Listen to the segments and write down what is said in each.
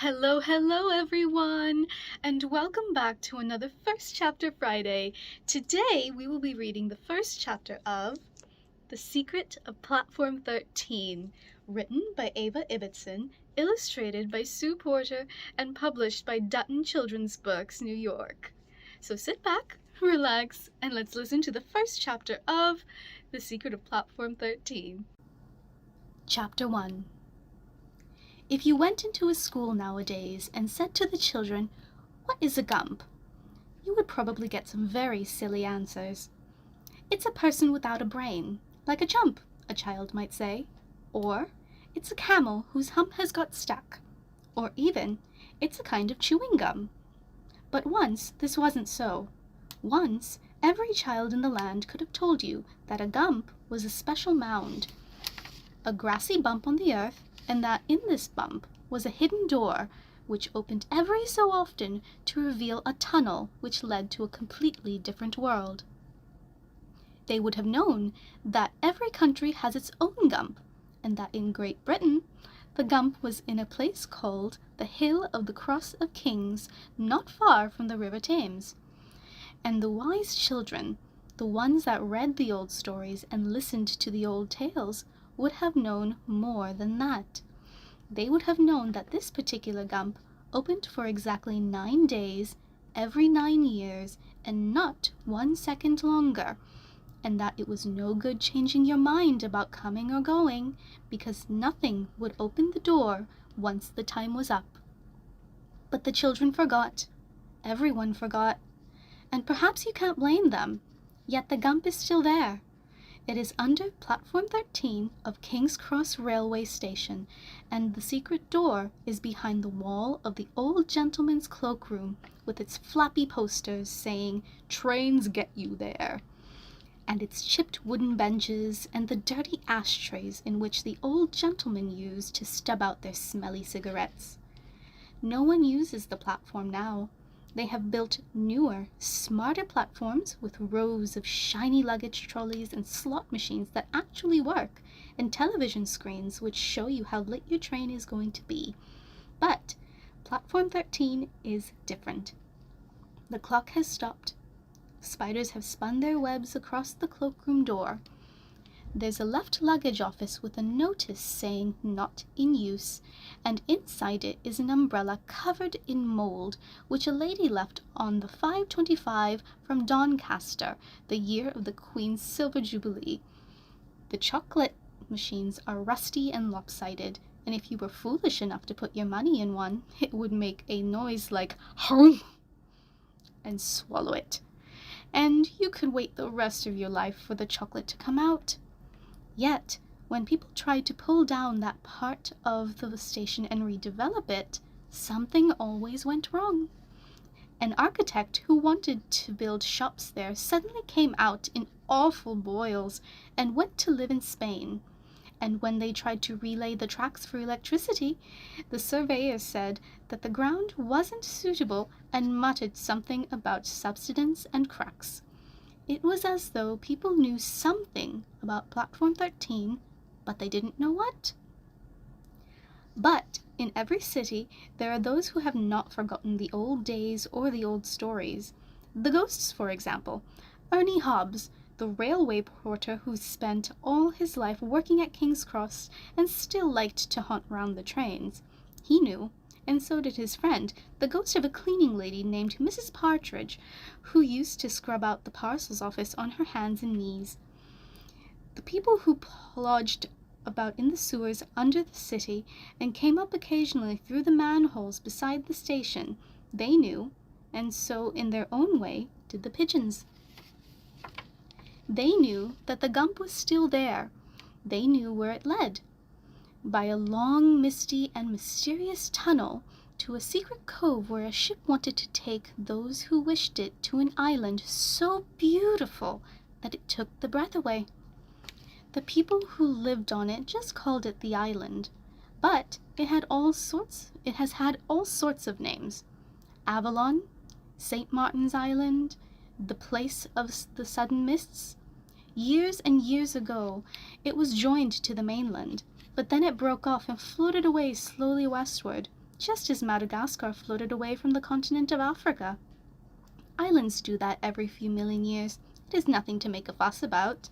Hello everyone, and welcome back to another First Chapter Friday. Today we will be reading the first chapter of The Secret of Platform 13, written by Eva Ibbotson, illustrated by Sue Porter, and published by Dutton Children's Books, New York. So sit back, relax, and let's listen to the first chapter of The Secret of Platform 13. Chapter 1. If you went into a school nowadays and said to the children, "What is a gump?" you would probably get some very silly answers. "It's a person without a brain, like a chump," a child might say. Or, "It's a camel whose hump has got stuck." Or even, "It's a kind of chewing gum." But once this wasn't so. Once, every child in the land could have told you that a gump was a special mound, a grassy bump on the earth, and that in this bump was a hidden door which opened every so often to reveal a tunnel which led to a completely different world. They would have known that every country has its own gump, and that in Great Britain the gump was in a place called the Hill of the Cross of Kings, not far from the River Thames. And the wise children, the ones that read the old stories and listened to the old tales, would have known more than that. They would have known that this particular gump opened for exactly 9 days, every 9 years, and not 1 second longer, and that it was no good changing your mind about coming or going, because nothing would open the door once the time was up. But the children forgot. Everyone forgot. And perhaps you can't blame them, yet the gump is still there. It is under Platform 13 of King's Cross Railway Station, and the secret door is behind the wall of the old gentleman's cloakroom, with its flappy posters saying, "Trains get you there," and its chipped wooden benches and the dirty ashtrays in which the old gentlemen used to stub out their smelly cigarettes. No one uses the platform now. They have built newer, smarter platforms with rows of shiny luggage trolleys and slot machines that actually work, and television screens which show you how late your train is going to be. But Platform 13 is different. The clock has stopped. Spiders have spun their webs across the cloakroom door. There's a left luggage office with a notice saying "Not in use," and inside it is an umbrella covered in mold, which a lady left on the 5:25 from Doncaster, the year of the Queen's Silver Jubilee. The chocolate machines are rusty and lopsided, and if you were foolish enough to put your money in one, it would make a noise like "Hum!" and swallow it. And you could wait the rest of your life for the chocolate to come out. Yet, when people tried to pull down that part of the station and redevelop it, something always went wrong. An architect who wanted to build shops there suddenly came out in awful boils and went to live in Spain. And when they tried to relay the tracks for electricity, the surveyor said that the ground wasn't suitable and muttered something about subsidence and cracks. It was as though people knew something about Platform 13, but they didn't know what. But in every city there are those who have not forgotten the old days or the old stories. The ghosts, for example. Ernie Hobbs, the railway porter who spent all his life working at King's Cross and still liked to haunt round the trains. He knew, and so did his friend, the ghost of a cleaning lady named Mrs. Partridge, who used to scrub out the parcels office on her hands and knees. The people who lodged about in the sewers under the city and came up occasionally through the manholes beside the station, they knew, and so in their own way did the pigeons. They knew that the gump was still there. They knew where it led. By a long, misty, and mysterious tunnel to a secret cove where a ship wanted to take those who wished it to an island so beautiful that it took the breath away. The people who lived on it just called it the island, but it has had all sorts of names. Avalon, St. Martin's Island, the place of the sudden mists. Years and years ago, it was joined to the mainland, but then it broke off and floated away slowly westward, just as Madagascar floated away from the continent of Africa. Islands do that every few million years. It is nothing to make a fuss about.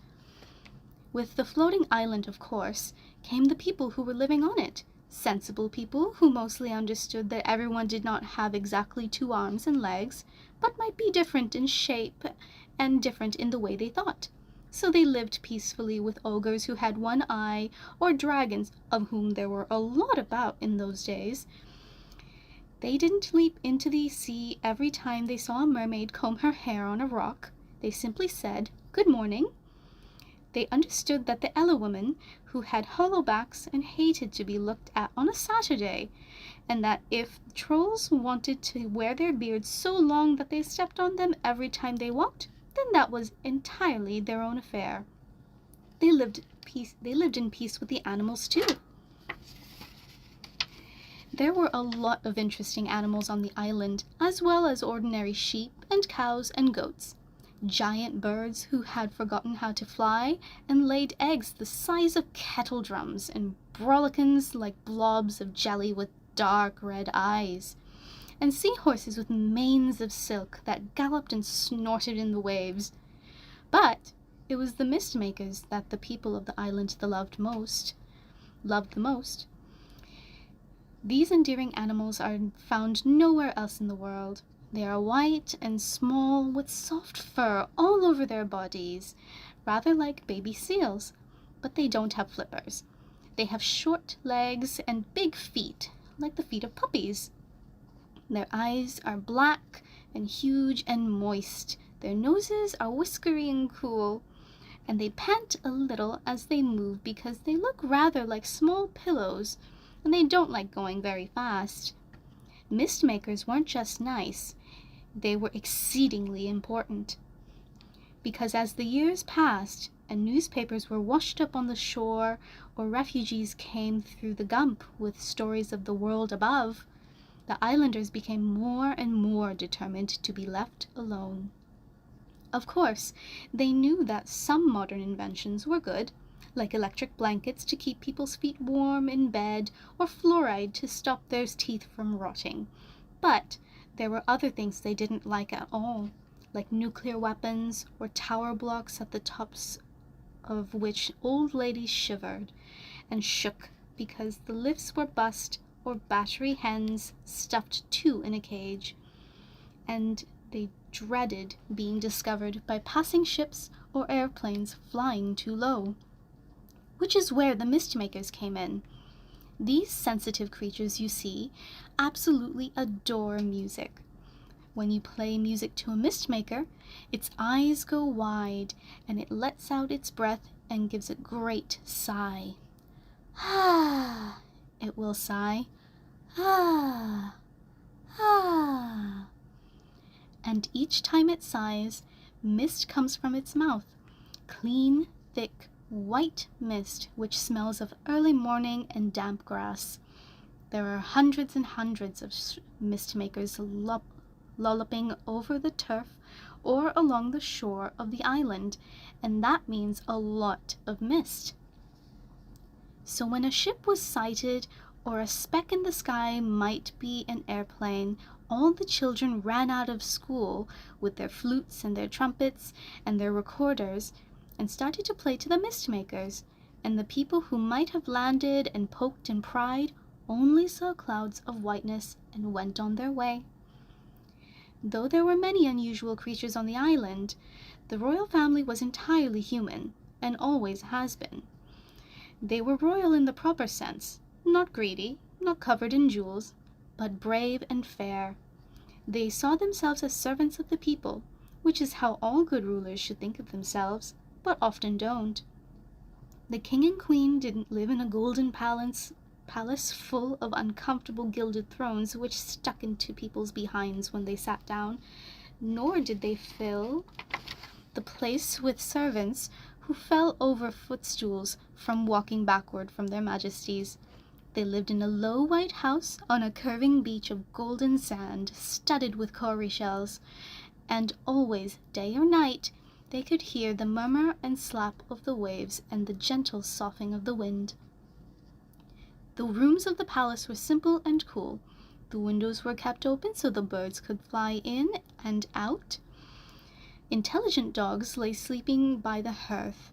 With the floating island, of course, came the people who were living on it. Sensible people who mostly understood that everyone did not have exactly 2 arms and legs, but might be different in shape and different in the way they thought. So they lived peacefully with ogres who had 1 eye, or dragons, of whom there were a lot about in those days. They didn't leap into the sea every time they saw a mermaid comb her hair on a rock. They simply said, "Good morning." They understood that the Ella women, who had hollow backs and hated to be looked at on a Saturday, and that if trolls wanted to wear their beards so long that they stepped on them every time they walked, then that was entirely their own affair. They lived in peace with the animals too. There were a lot of interesting animals on the island, as well as ordinary sheep and cows and goats. Giant birds who had forgotten how to fly and laid eggs the size of kettle drums, and brolicans like blobs of jelly with dark red eyes, and seahorses with manes of silk that galloped and snorted in the waves. But it was the mist makers that the people of the island loved the most. These endearing animals are found nowhere else in the world. They are white and small, with soft fur all over their bodies, rather like baby seals, but they don't have flippers. They have short legs and big feet, like the feet of puppies. Their eyes are black and huge and moist. Their noses are whiskery and cool, and they pant a little as they move because they look rather like small pillows, and they don't like going very fast. Mist makers weren't just nice, they were exceedingly important. Because as the years passed and newspapers were washed up on the shore, or refugees came through the Gump with stories of the world above, the islanders became more and more determined to be left alone. Of course, they knew that some modern inventions were good, like electric blankets to keep people's feet warm in bed, or fluoride to stop their teeth from rotting. But there were other things they didn't like at all, like nuclear weapons or tower blocks at the tops of which old ladies shivered and shook because the lifts were bust, or battery hens stuffed 2 in a cage, and they dreaded being discovered by passing ships or airplanes flying too low. Which is where the mist makers came in. These sensitive creatures, you see, absolutely adore music. When you play music to a mist maker, its eyes go wide, and it lets out its breath and gives a great sigh. Ah, it will sigh. Ah, ah. And each time it sighs, mist comes from its mouth, clean, thick, white mist which smells of early morning and damp grass. There are hundreds and hundreds of mist makers lolloping over the turf or along the shore of the island, and that means a lot of mist. So when a ship was sighted, or a speck in the sky might be an airplane, all the children ran out of school with their flutes and their trumpets and their recorders and started to play to the mist makers, and the people who might have landed and poked and pried only saw clouds of whiteness and went on their way. Though there were many unusual creatures on the island, the royal family was entirely human, and always has been. They were royal in the proper sense, not greedy, not covered in jewels, but brave and fair. They saw themselves as servants of the people, which is how all good rulers should think of themselves, but often don't. The king and queen didn't live in a golden palace full of uncomfortable gilded thrones which stuck into people's behinds when they sat down, nor did they fill the place with servants who fell over footstools from walking backward from their majesties. They lived in a low white house on a curving beach of golden sand studded with cowrie shells, and always, day or night, they could hear the murmur and slap of the waves and the gentle soughing of the wind. The rooms of the palace were simple and cool. The windows were kept open so the birds could fly in and out. Intelligent dogs lay sleeping by the hearth.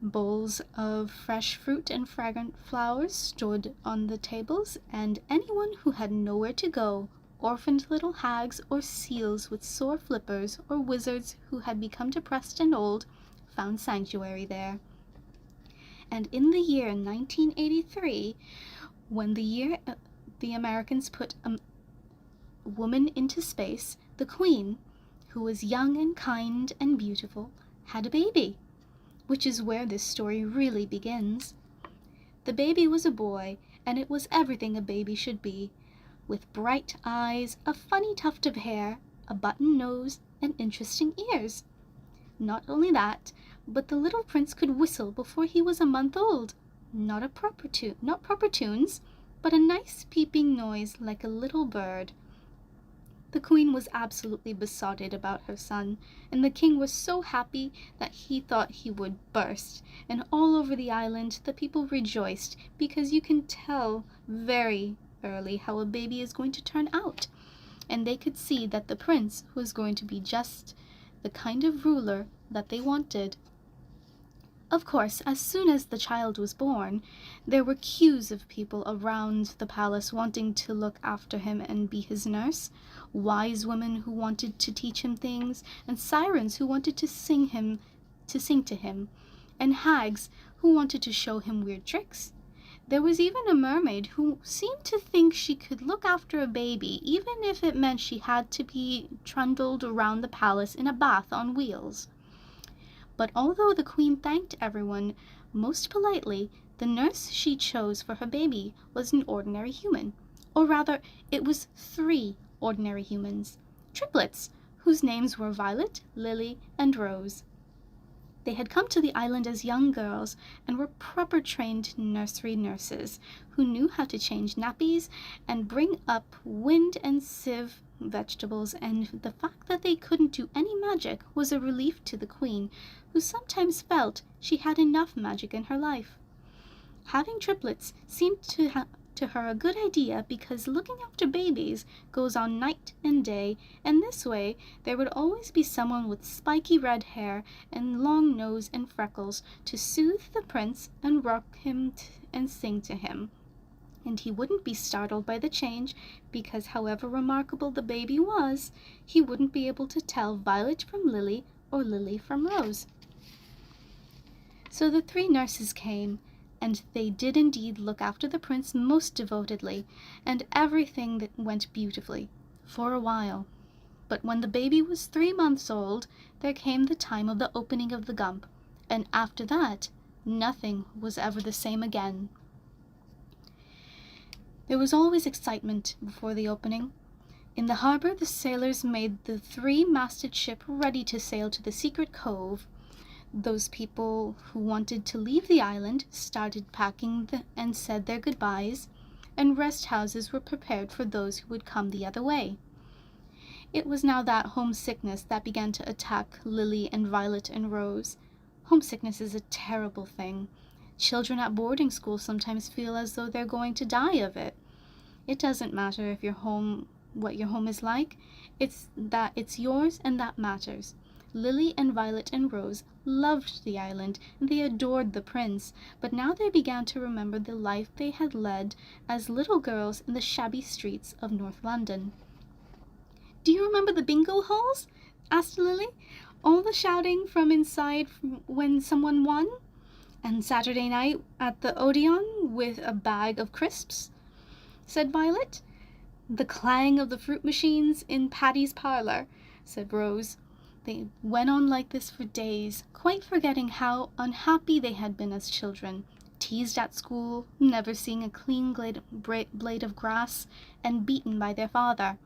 Bowls of fresh fruit and fragrant flowers stood on the tables, and anyone who had nowhere to go, orphaned little hags or seals with sore flippers, or wizards who had become depressed and old, found sanctuary there. And in the year 1983, when the Americans put a woman into space, the Queen, who was young and kind and beautiful, had a baby, which is where this story really begins. The baby was a boy, and it was everything a baby should be, with bright eyes, a funny tuft of hair, a button nose, and interesting ears. Not only that, but the little prince could whistle before he was a month old. Not proper tunes, but a nice peeping noise like a little bird. The Queen was absolutely besotted about her son, and the King was so happy that he thought he would burst, and all over the island the people rejoiced, because you can tell very early how a baby is going to turn out, and they could see that the prince was going to be just the kind of ruler that they wanted. Of course, as soon as the child was born, there were queues of people around the palace wanting to look after him and be his nurse, wise women who wanted to teach him things, and sirens who wanted to sing to him, and hags who wanted to show him weird tricks. There was even a mermaid who seemed to think she could look after a baby, even if it meant she had to be trundled around the palace in a bath on wheels. But although the Queen thanked everyone most politely, the nurse she chose for her baby was an ordinary human. Or rather, it was 3 ordinary humans, triplets, whose names were Violet, Lily, and Rose. They had come to the island as young girls and were proper trained nursery nurses who knew how to change nappies and bring up wind and sieve vegetables, and the fact that they couldn't do any magic was a relief to the Queen, who sometimes felt she had enough magic in her life. Having triplets seemed to her a good idea, because looking after babies goes on night and day, and this way there would always be someone with spiky red hair and long nose and freckles to soothe the prince and rock him and sing to him. And he wouldn't be startled by the change, because however remarkable the baby was, he wouldn't be able to tell Violet from Lily or Lily from Rose. So the 3 nurses came, and they did indeed look after the prince most devotedly, and everything that went beautifully, for a while. But when the baby was 3 months old, there came the time of the opening of the gump, and after that, nothing was ever the same again. There was always excitement before the opening. In the harbor, the sailors made the 3-masted ship ready to sail to the secret cove. Those people who wanted to leave the island started packing and said their goodbyes, and rest houses were prepared for those who would come the other way. It was now that homesickness that began to attack Lily and Violet and Rose. Homesickness is a terrible thing. Children at boarding school sometimes feel as though they're going to die of it. It doesn't matter if what your home is like. It's yours, and that matters. Lily and Violet and Rose loved the island, and they adored the prince, but now they began to remember the life they had led as little girls in the shabby streets of North London. "Do you remember the bingo halls?" asked Lily. "All the shouting from inside when someone won? And Saturday night at the Odeon with a bag of crisps?" said Violet. "The clang of the fruit machines in Patty's parlor," said Rose. They went on like this for days, quite forgetting how unhappy they had been as children, teased at school, never seeing a clean blade of grass, and beaten by their father.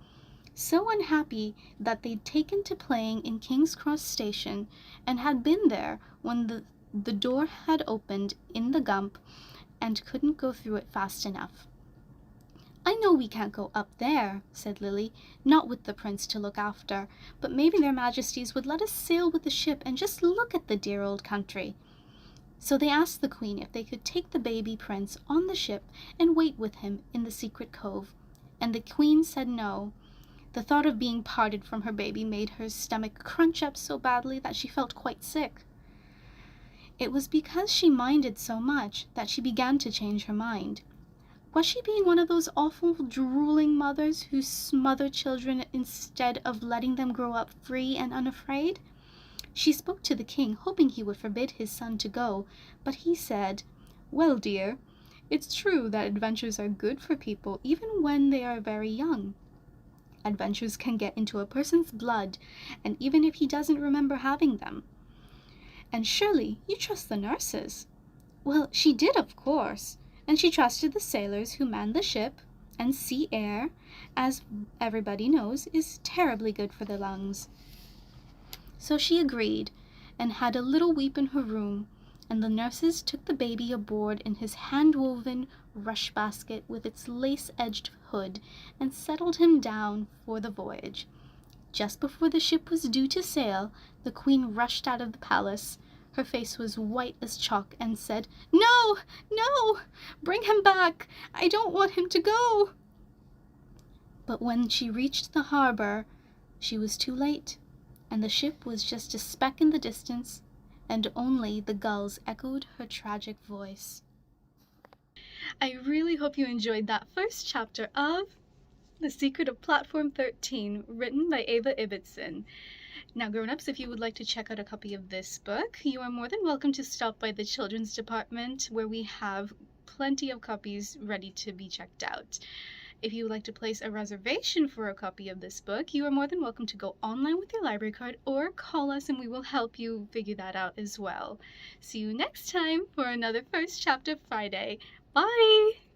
So unhappy that they'd taken to playing in King's Cross Station, and had been there when the door had opened in the gump and couldn't go through it fast enough. "I know we can't go up there," said Lily, "not with the prince to look after, but maybe their majesties would let us sail with the ship and just look at the dear old country." So they asked the Queen if they could take the baby prince on the ship and wait with him in the secret cove. and the queen said no. The thought of being parted from her baby made her stomach crunch up so badly that she felt quite sick. It was because she minded so much that she began to change her mind. Was she being one of those awful, drooling mothers who smother children instead of letting them grow up free and unafraid? She spoke to the king, hoping he would forbid his son to go, but he said, "Well, dear, it's true that adventures are good for people even when they are very young. Adventures can get into a person's blood, and even if he doesn't remember having them. And surely you trust the nurses." Well, she did, of course, and she trusted the sailors who manned the ship, and sea air, as everybody knows, is terribly good for the lungs. So she agreed, and had a little weep in her room, and the nurses took the baby aboard in his hand-woven rush basket with its lace-edged hood, and settled him down for the voyage. Just before the ship was due to sail, the queen rushed out of the palace. Her face was white as chalk, and said, "No, no! Bring him back! I don't want him to go!" But when she reached the harbor, she was too late, and the ship was just a speck in the distance, and only the gulls echoed her tragic voice. I really hope you enjoyed that first chapter of The Secret of Platform 13, written by Eva Ibbotson. Now, grown-ups, if you would like to check out a copy of this book, you are more than welcome to stop by the children's department, where we have plenty of copies ready to be checked out. If you would like to place a reservation for a copy of this book, you are more than welcome to go online with your library card or call us and we will help you figure that out as well. See you next time for another First Chapter Friday. Bye!